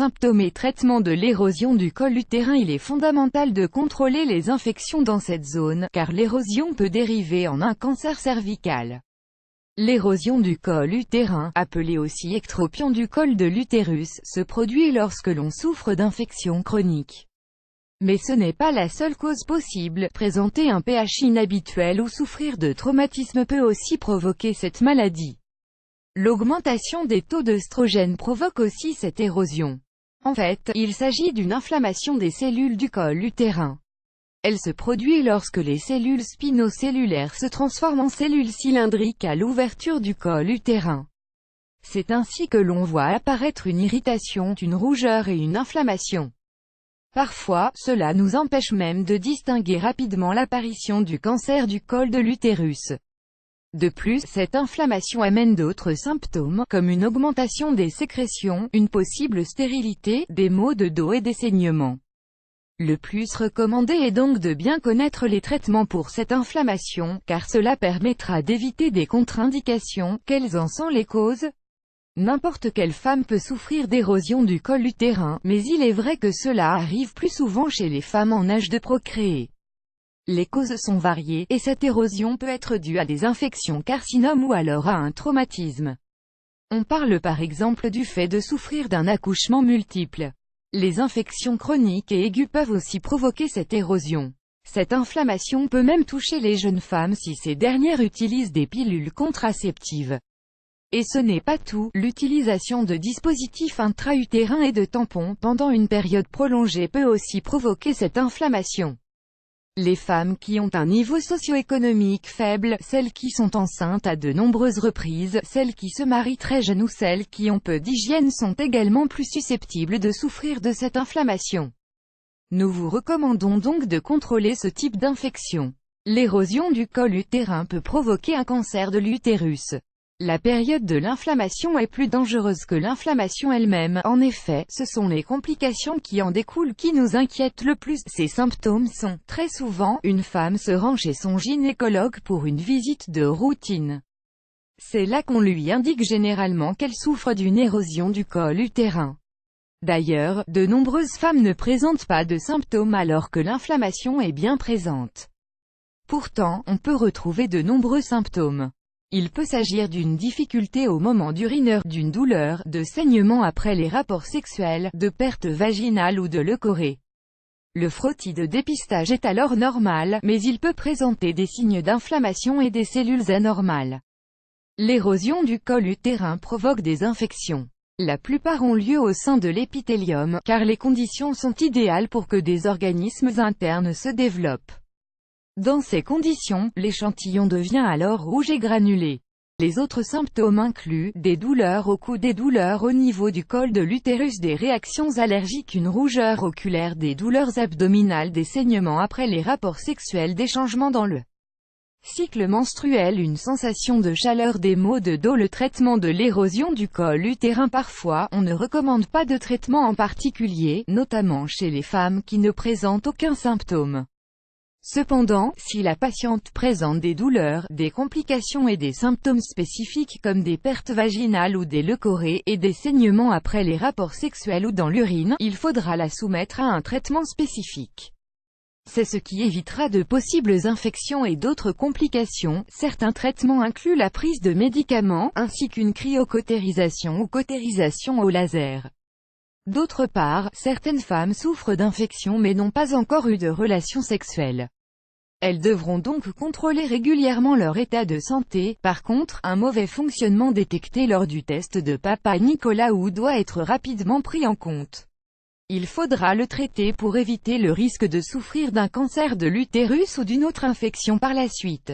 symptômes et traitement de l'érosion du col utérin. Il est fondamental de contrôler les infections dans cette zone, car l'érosion peut dériver en un cancer cervical. L'érosion du col utérin, appelée aussi ectropion du col de l'utérus, se produit lorsque l'on souffre d'infections chroniques. Mais ce n'est pas la seule cause possible. Présenter un pH inhabituel ou souffrir de traumatisme peut aussi provoquer cette maladie. L'augmentation des taux d'œstrogène provoque aussi cette érosion. En fait, il s'agit d'une inflammation des cellules du col utérin. Elle se produit lorsque les cellules spinocellulaires se transforment en cellules cylindriques à l'ouverture du col utérin. C'est ainsi que l'on voit apparaître une irritation, une rougeur et une inflammation. Parfois, cela nous empêche même de distinguer rapidement l'apparition du cancer du col de l'utérus. De plus, cette inflammation amène d'autres symptômes, comme une augmentation des sécrétions, une possible stérilité, des maux de dos et des saignements. Le plus recommandé est donc de bien connaître les traitements pour cette inflammation, car cela permettra d'éviter des contre-indications. Quelles en sont les causes? N'importe quelle femme peut souffrir d'érosion du col utérin, mais il est vrai que cela arrive plus souvent chez les femmes en âge de procréer. Les causes sont variées, et cette érosion peut être due à des infections carcinomes ou alors à un traumatisme. On parle par exemple du fait de souffrir d'un accouchement multiple. Les infections chroniques et aiguës peuvent aussi provoquer cette érosion. Cette inflammation peut même toucher les jeunes femmes si ces dernières utilisent des pilules contraceptives. Et ce n'est pas tout, l'utilisation de dispositifs intra-utérins et de tampons pendant une période prolongée peut aussi provoquer cette inflammation. Les femmes qui ont un niveau socio-économique faible, celles qui sont enceintes à de nombreuses reprises, celles qui se marient très jeunes ou celles qui ont peu d'hygiène sont également plus susceptibles de souffrir de cette inflammation. Nous vous recommandons donc de contrôler ce type d'infection. L'érosion du col utérin peut provoquer un cancer de l'utérus. La période de l'inflammation est plus dangereuse que l'inflammation elle-même. En effet, ce sont les complications qui en découlent qui nous inquiètent le plus. Ces symptômes sont, très souvent, une femme se rend chez son gynécologue pour une visite de routine. C'est là qu'on lui indique généralement qu'elle souffre d'une érosion du col utérin. D'ailleurs, de nombreuses femmes ne présentent pas de symptômes alors que l'inflammation est bien présente. Pourtant, on peut retrouver de nombreux symptômes. Il peut s'agir d'une difficulté au moment d'uriner, d'une douleur, de saignements après les rapports sexuels, de perte vaginale ou de leucorrhée. Le frottis de dépistage est alors normal, mais il peut présenter des signes d'inflammation et des cellules anormales. L'érosion du col utérin provoque des infections. La plupart ont lieu au sein de l'épithélium, car les conditions sont idéales pour que des organismes internes se développent. Dans ces conditions, l'échantillon devient alors rouge et granulé. Les autres symptômes incluent des douleurs au cou, des douleurs au niveau du col de l'utérus, des réactions allergiques, une rougeur oculaire, des douleurs abdominales, des saignements après les rapports sexuels, des changements dans le cycle menstruel, une sensation de chaleur, des maux de dos. Le traitement de l'érosion du col utérin. Parfois, on ne recommande pas de traitement en particulier, notamment chez les femmes qui ne présentent aucun symptôme. Cependant, si la patiente présente des douleurs, des complications et des symptômes spécifiques comme des pertes vaginales ou des leucorrhées, et des saignements après les rapports sexuels ou dans l'urine, il faudra la soumettre à un traitement spécifique. C'est ce qui évitera de possibles infections et d'autres complications. Certains traitements incluent la prise de médicaments, ainsi qu'une cryocautérisation ou cautérisation au laser. D'autre part, certaines femmes souffrent d'infections mais n'ont pas encore eu de relations sexuelles. Elles devront donc contrôler régulièrement leur état de santé. Par contre, un mauvais fonctionnement détecté lors du test de Papa Nicolau doit être rapidement pris en compte. Il faudra le traiter pour éviter le risque de souffrir d'un cancer de l'utérus ou d'une autre infection par la suite.